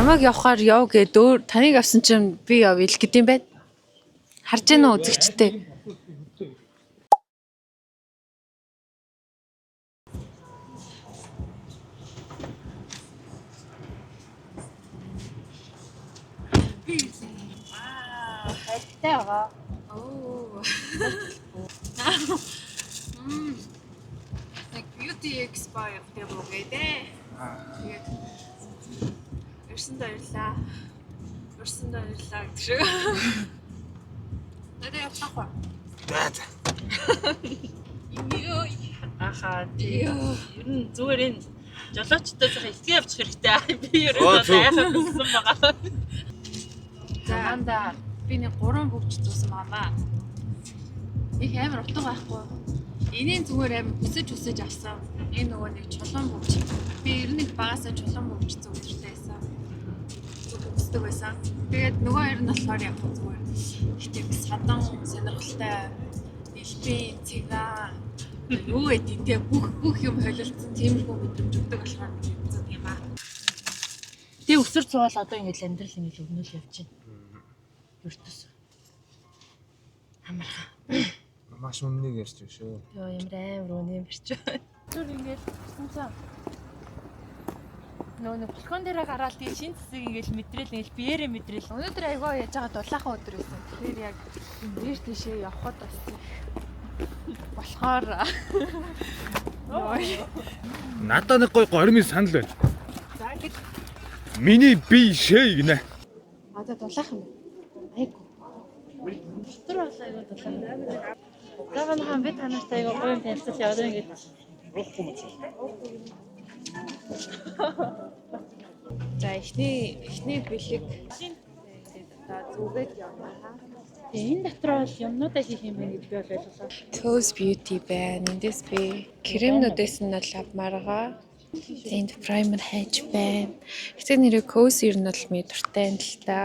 Намайг явахаар яв гэдэг таныг авсан чинь би явъя л гэдэм байд. Харж байна уу үзэгчтэй? хайртай байгаа. Oo. Нэг beauty expert явах юм гээдээ. Тэгээд өрсөнд баярлаа гэдэг шиг. Надад явах уу? За. Юу ахаа ер нь зүгээр энэ жолоочтой зах ихтгэн явчих хэрэгтэй. Би ерөөсөө гайхах гэсэн байгаа. За анда би нэг 3 бүгч зуусан байна. Их амар утга байхгүй. Энийн зүгээр амар хүсэж авсан. Энэ нөгөө нэг чулуун бүгч. Би ер нь багасаа чулуун бүгч зүгтэртэй байсан. Зүгтдэг байсан. Тэгээд нөгөө хоёр нь болохоор яг зүгээр ихтэй садан сонирхолтой элбэн цэгаа юу гэдэг те бүх юм холилдсон тиймэрхүү мэдрэмж өгдөг болохоор үзэн юм аа. Тэ өсөр цуул одоо ингэж амьдрал ингэж өгнөл явж байна. Өртөс. Амарха. Маш өмнөнийг ярьж байна шүү. Йоо ямар амар үнэ ярьж байна. Зүр ингэж гисэн. Нөө балкон дээр гараад тийм шин цэцэг ингэж мэдрэл ингэж биеэрээ мэдрэл. Өнөөдөр айгаа яаж байгаа дулаахан өдөр байсан. Тэгэхээр яг дээр тийшээ явхад бас болохоор Надад нэг гой гормын санал байна. за ингэж Миний бие шээ гинэ. одоо дулаахан байна. Айгу. Дотор бол айгаа дулаан. Гаван хаан би танаас айгаа гоё юм танилцуулъя одоо ингэж. За эхний бэлэг ингээд одоо зүгээд явнаа. Энэ дотор бол юмнуудаа хийх юм байна гэж би бол ойлголоо. Close Beauty байна. Эндээс би кремнүүдээс нь бол авмааргаа. Энд primer хайж байна. Эцэг нэрээ Close ер нь бол ми дуртай юм л та.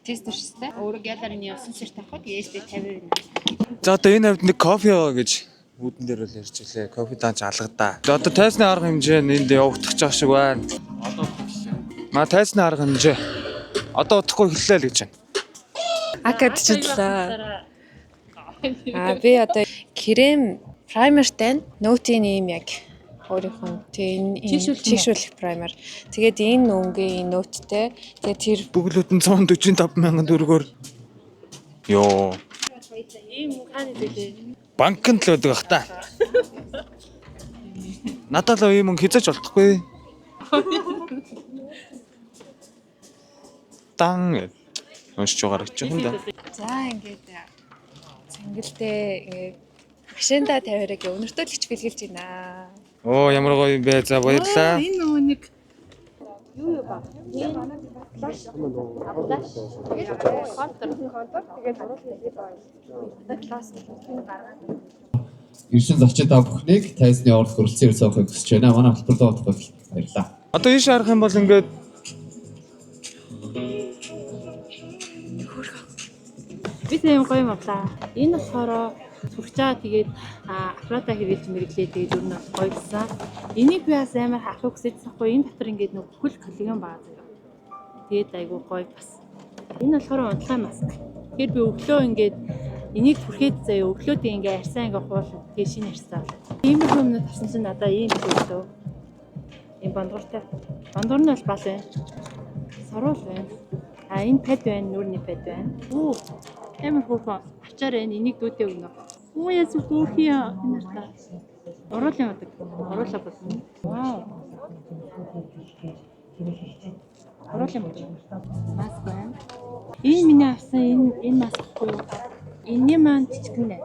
Тест өштэй. Өөрөг яларын явсан сэр тахад ээжтэй 50. За одоо энэ хавьд нэг кофе яваа гэж үүдэн дээр л ярьж илээ. Кофе даанч алгадаа. За одоо тайсны арга хэмжээ энд явагдах жоох шиг байна. Одоо маа тайсны арга хэмжээ. Одоо удахгүй хэллээ л гэж байна. Акадчлаа. Би одоо крем примертай нөтийн юм яг өөрийнхөө тийм чишүүлэх пример. Тэгээд энэ өнгийн нөттэй. Тэгээд тэр Бүглүүд нь 145,000 төгрөгөөр. Йоо. Ийм хааны дэлээ. Банкнд л байдаг бах та. Надад л ийм мөнгө хязгаарч болтохгүй. Дан уншиж байгаа ч юм да. за ингээд цэнгэлдээ ингээд машинда тавиараа гэ өнөртөө л хич бэлгэлж байна. Оо ямар гоё юм бэ. За баярлалаа. Энэ нөгөө нэг Юу ба? Флаш. Тэгээд контор тэгээд класс гаргаад 9 зочид та бүхнийг тайзны орд хүрэлцэн өрсөөхөйг хүсэж байна. Манай хөтөлбөр доотгох баярлалаа. Одоо ийш харах юм бол ингээд би тийм гоё юм авлаа. Энэ болохоор сурчаа тэгээд аппарата хэрэглэж мэрэглээ тэгээд ер нь гоёлсан. Энийг би бас амар хахах хүсэжсэхгүй. Энэ дотор ингээд нэг бүхэл коллаген байгаа заяа. Тэгээд айгуу гоё бас. Энэ болохоор унтлагын маск. Тэгэхээр би өглөө ингээд энийг түрхээд заяа өглөөдөө ингээд арьсаа ингээд хуулаад тэгээд шинэ арьсаа. Ийм хүмүүс тавсан чинь надаа ийм төлөө. Ийм бандууртай. Бандуур нь бол бал байна. Саруул байна. Энэ пад байна, нүрний пад байна. Амар хөөхөө ачаар энийг дүүтэй өгнө. Яс хөөхиа энэ та. Оруулын удаг. Оруулаа бодно. Вау. Оруулын удаг. Маск байна. Энэ миний авсан энэ маск юу? Энэний маань жижигэн нэ.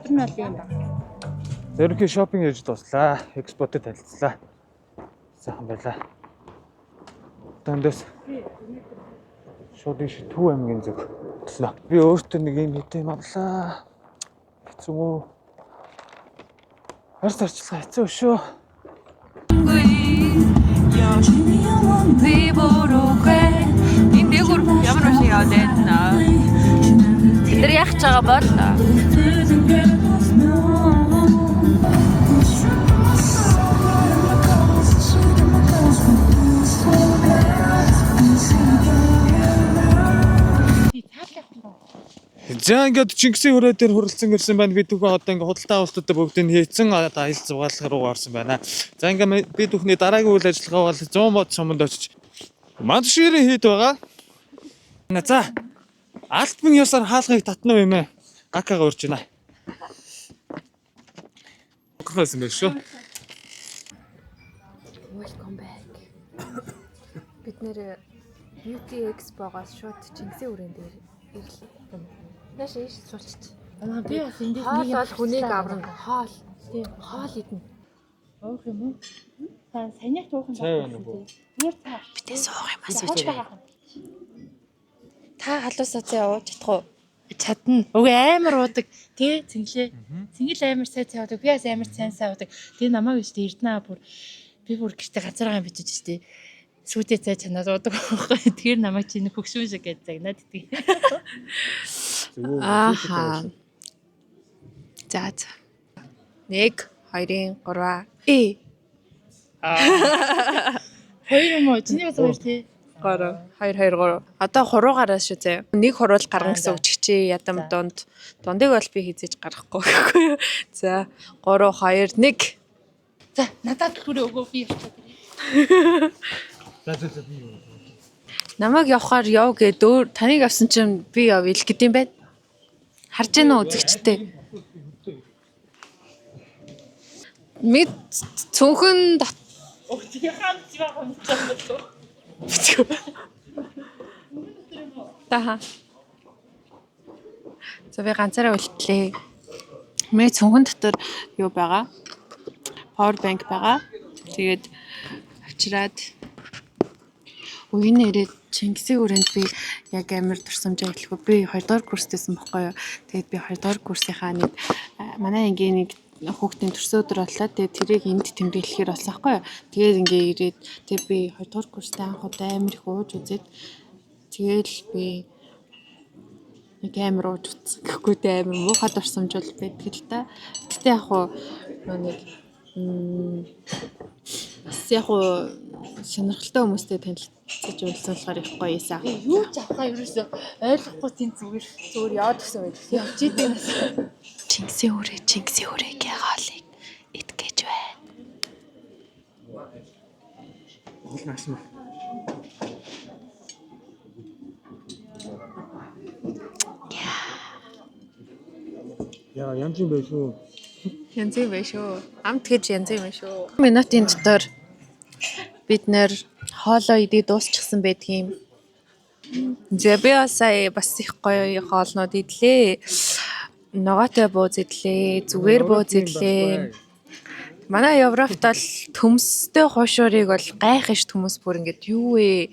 Тэр нь бол юм ба. ерөнхий шопинг хийж дуслаа. Экспортэд танилцлаа. Сайхан байлаа. Тэндээс шууд иш Төв аймгийн зүг төлөө. Би өөртөө нэг юм хэдэ юм авлаа. Хэцүү. Харс арчлаа хэцүү шүү. энэ дээгүүр ямар машин яваад байна? Тэр яах ч байгаа бол За ингээд Чингисийн хүрээ дээр хуралцсан гэрсэн байна. Би түүхээ одоо ингээд худалдаа авалтуудаа бүгдийг хийцэн аялал зугаалга руу орсон байна. За ингээд би түүхний дараагийн үйл ажиллагаа бол 100 мод суманд очиж мандширийн хийд байгаа. За альбын ёсоор хаалгыг татна уу юм ээ. Гакага урж байна. Гохсон байх шүү. Welcome back. Бид нэр Beauty Expo-гоос шууд Чингисийн хүрээнд ирлээ. Нааш ийш суулчих. Би бас эндээс Хоол бол хүнийг аврна. Хоол. Тийм. Хоол идэнэ. Уух юм уу? Санийх туухан байна. Зүгээр цаа. Битээ суух юм асууж байгаа. Та халуусаа зэ ууж чадах уу? Чадна. Уг амар уудаг. Тэ цэнглээ. Цэнгэл амар сайн цаадаг. Би бас амар сайн уудаг. Тэгээ намайг өштэй Эрдэнэ бүр би бүр гэртээ газараа бичиж штэ. Сүйдээ цай чанаад уудаг байхгүй. Тэр намайг чинь хөгшүүн шиг гэж загнаад идэг. Ааха. За. 1 2 3 Хоёр юм уу? Чиний бас хоёр тий. 3 2 2 3. Одоо хуруугаараа шүү зэ. Нэг хуруул гарна гэсэн үг чи ядам дундыг бол би хизээж гарахгүй гэхгүй юу. За 3 2 1. За надад түрээ өгөө би явчихлаа. За би юу. Намайг явахаар яв гэдэг таныг авсан чинь би яв ил гэдэм байд. Харж гэнэ үү үзэгчтэй. Мэд цөөхөн Өчигөө хамт байгаа юм чинь. Таха. За би ганцаараа үлдлээ. Миний цонхон дотор юу байгаа? Power bank байгаа. Тэгээд авчираад үеийн нэрээ Чингисийн хүрээнд би яг амар турсамжаа хэлэхгүй. Би 2 дугаар курстэйсэн байхгүй юу. Тэгээд би 2 дугаар курсынхаа нэг манай ангийн нэг хүүхдийн төрсөн өдөр боллоо. Тэгээд тэрийг энд тэмдэглэхээр болсон байхгүй юу. Тэгээд ингээ ирээд тэгээд би 2 дугаар курстай анх удаа амар их ууж үзээд тэгэл би нэг амар ууж утсан. Гэхгүй тэ амар муухай дурсамж бол байдаг л та. Гэтэ яг хуу нэг яг хуу сонирхолтой хүмүүстэй танилцж уулзсан болохоор их гоё эсэ. Юу ч авахаа ерөөсөө ойлгохгүй тийм зүгээр яваад гисэн байх. Явж идэв бас. Чингисийн хүрээгийн хоолыг итгэж байна. Хол наашна. Яа, янз юм байх шүү. Янз юм байна шүү. Амт гэж янз юм байна шүү. Минутын дотор бид нэр хоолоо идээ дуусчихсан байдгийн. Зэбэ сая бас их гоё хоолнууд идлээ. Ногоотой бууз идлээ, зүгээр бууз идлээ. Манай Европт бол төмстэй хуушуурыг бол гайхаш төмс бүр ингээд юу вэ?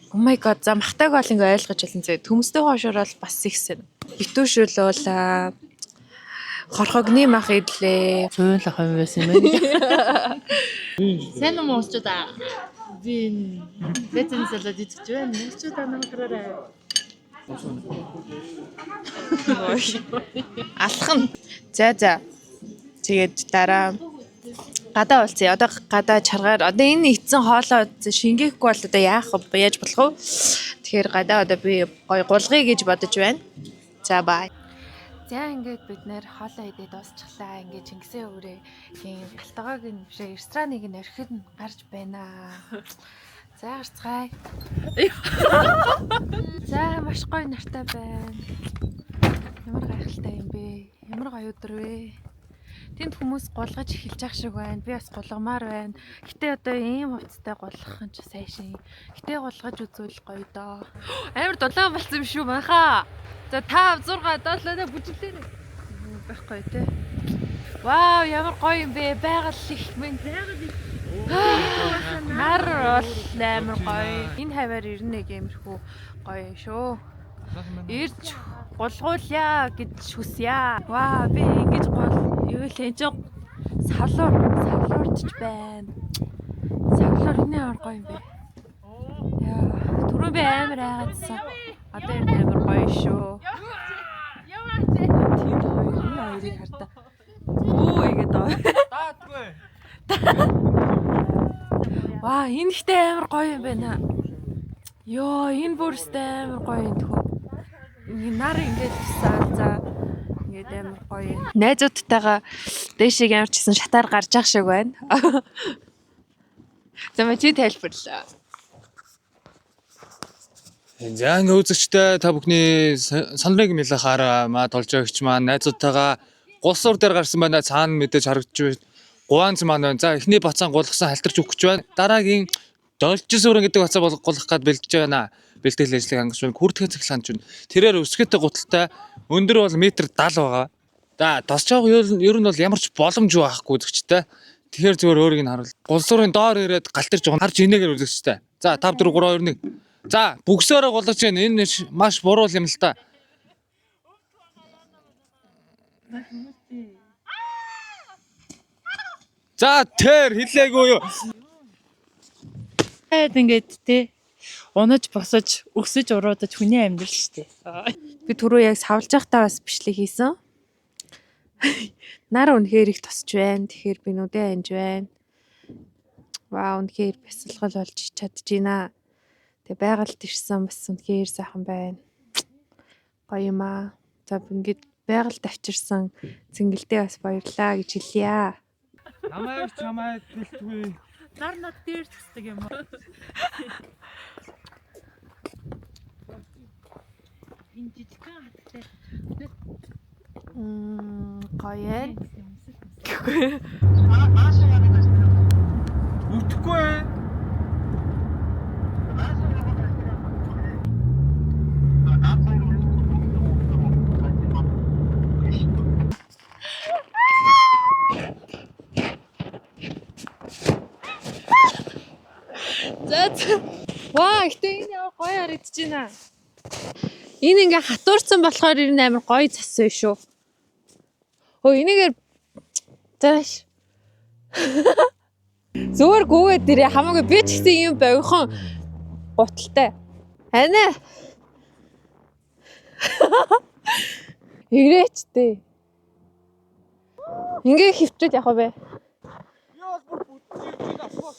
Oh my god, за махтайг бол ингээ ойлгож байна зэ. Төмстэй хуушуур бол бас ихсэн. Битүүшүүлээ. Хорхогны мах идлээ. Цөөнлөх юм байсан юм байна. Сайн юм уусч та. Би бэтэн салаад идэж байна. Чи та намайг хараарай. Алхан. За. Тэгээд дараа гадаа болцсон. Одоо гадаа чаргаар одоо энэ ийцэн хоолоо шингээхгүй бол одоо яах вэ? Яаж болох вэ? Тэгэхээр гадаа одоо би гой гулгая гэж бодож байна. За бай. За ингээд бид нэр хоолоо идээд дуусчихлаа. Ингээд Чингисийн хүрээгийн галтгоогийн бишээ рестораныг нь орхид гарч байна. За гарцгаая. За маш гоё нартай байна. Ямар гайхалтай юм бэ? Ямар гоё өдөр вэ? Тэнд хүмүүс гулгаж эхэлж ах шиг байна. Би бас гулгамаар байна. Гэтэ одоо ийм хувцастай гулгах нь ч сайшин. Гэтэ гулгаж үзвэл гоё доо. Амар дулаан болсон юм шүү манхаа. За 5 6 7 бүжиглээ. Байхгүй тий. Вау, ямар гоё юм бэ? Байгаль их мэн. Нар бол амар гоё. Энэ хаваар ирнэ гэмэрхүү гоё шүү. Ирж гулгуулъя гэж хүсье. Ваа, би ингэж юу л энэ савлуурч байна. Савлуур энэ амар гоё юм бэ. Яа, түрүү би амар айгаадсан. Одоо энэ амар гоё шүү. Тийм хоёрыг хартаа. Оо игээд аа. Даадгүй. Ваа, энэ ихтэй амар гоё юм байна. Йоо, энэ бүрстэй амар гоё юм тхөө. Нар ингээд тусаад ингээд амар гоё. Найзуудтайгаа дээшээ ямар ч гэсэн шатаар гарч ах шиг байна. Замаа чи тайлбарлаа. За ингээ үзэгчтэй та бүхний сандрыг мэлахаар маа толж өгч маань найзуудтайгаа гулсуур дээр гарсан байна. Цаана мэдээж харагдж байна. Гуанз маань байна. За эхний бацаан гулгасан халтарч өгч байна. Дараагийн должсүрэн гэдэг бацаа гулгах гад бэлдэж байна. Бэлтгэл ажлыг хангаж байна. Хүртгэн цэг санаж байна. Тэрээр өсгөтэй гуталтай өндөр бол метр 70 байгаа. За тосчоог ер нь бол ямар ч боломж байхгүй үзэгчтэй. Тэгэхээр зүгээр өөрийг нь харуул. Гулсуурын доор ирээд галтарч байгаа. Харж инээгээр үзэгчтэй. За 5 4 3 2 1. За бүгсөөрөө гулгаж байна. Энэ маш буруу юм л та. За тэр хэлээгүй юу? Ингээд те унаж босож өксөж уруудаж хүний амьдрал шүү дээ. Би түрүү яг савлж байхдаа бас бичлэг хийсэн. Нар үнэхээр их тосч байна. Тэгэхээр би нүдэ анж байна. Вау, үнэхээр бясалгал болж чадчихна. Тэгээ байгальд ирсэн бас үнэхээр сайхан байна. Гоё юм аа. За ингээд байгальд авчирсан цэнгэлдээ бас баярлаа гэж хэлье. Намайг чамайг бэлтгүй. Нар над дээр тусдаг юм уу? Энэ жижигхэн хаттай. Гоё. Үтгэхгүй. Ваа, ихтэй энэ ямар гоё харагдаж байна. Энэ ингээ хатуурсан болохоор энэ амар гоё цас вэ шүү. Хөө энийгээр зааш. Зүгээр гүгээд дэрээ хамаагүй би ч гэсэн юм богихон гуталтай. Ана. Игрэч дээ. Ингээ хөвчөд явах вэ? Яа бүр бүтэн асуу.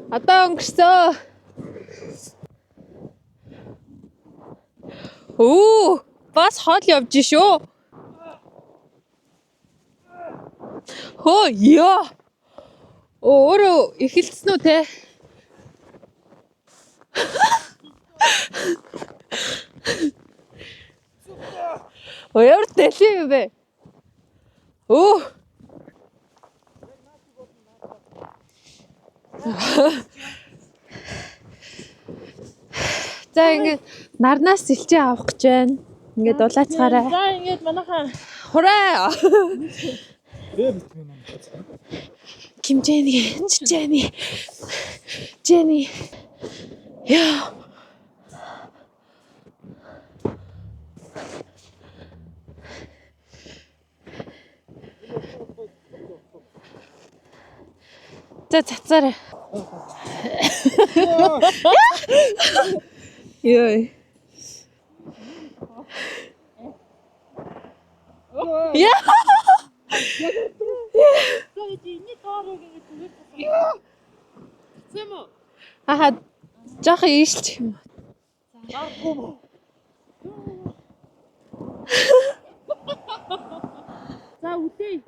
Одоо өнгөрсөн. Оо, бас хол явж шүү. Хөө, яа. Өөрөө эхэлсэн үү те? Өөр дэлхий юм бэ? Оо. За ингээд нарнаас сэлчээ авах гэж байна. Ингээд дулаацгаарай. За ингээд манайхаа Хураа. Ким Jenny. Яа. За цацаарай. Йой. Яа. Аха, жах ийшч юм. за үтэй.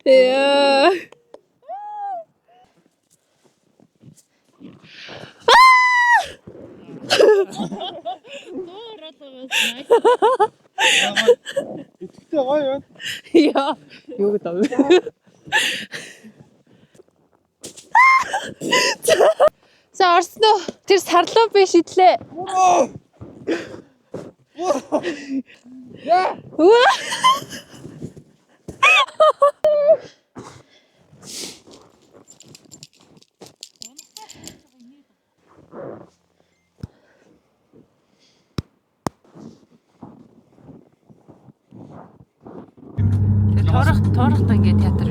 Яа. Итгэвтэй гоё юу? Яа. Юу гэдэг вэ? За орсон уу? Тэр сарлуу би шидлээ. Яа. Тоорох ингээд театр.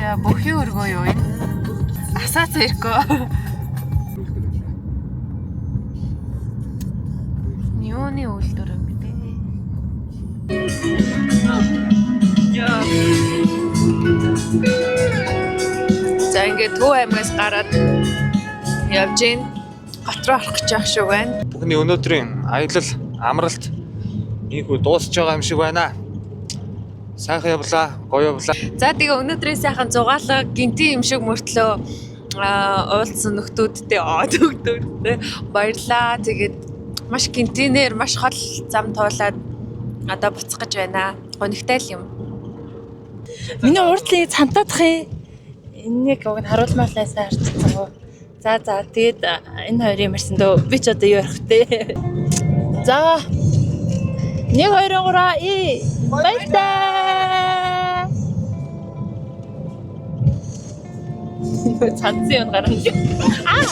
За бүхий өргөө юу энэ? Асаа цэркөө. Юуны үйлдвэр юм бэ? Яа. За ингээд Төв аймгаас гараад явж гин гот руу орох гэж байх шиг байна. Бүхний өнөөдрийн аялал амралт ийхүү дуусж байгаа юм шиг байна. Сайхан явлаа, гоё явлаа. За тэгээ өнөөдрийн сайхан зугаалга гинти юм шиг мөртлөө уулзсан нөхдүүдтэй баярлаа. Тэгээд маш гинтинээр маш хол зам туулаад одоо буцах гэж байна. Гонигтай л юм. Миний урдлыг цантаадах юм. Энийг уг нь харуулмаалаасаа харчихсан гоо. За тэгээд энэ хоёрын марсан дөө би ч одоо юу ярих вэ? За 1 2 3 баярлаа. Цанцын гарна. Аа.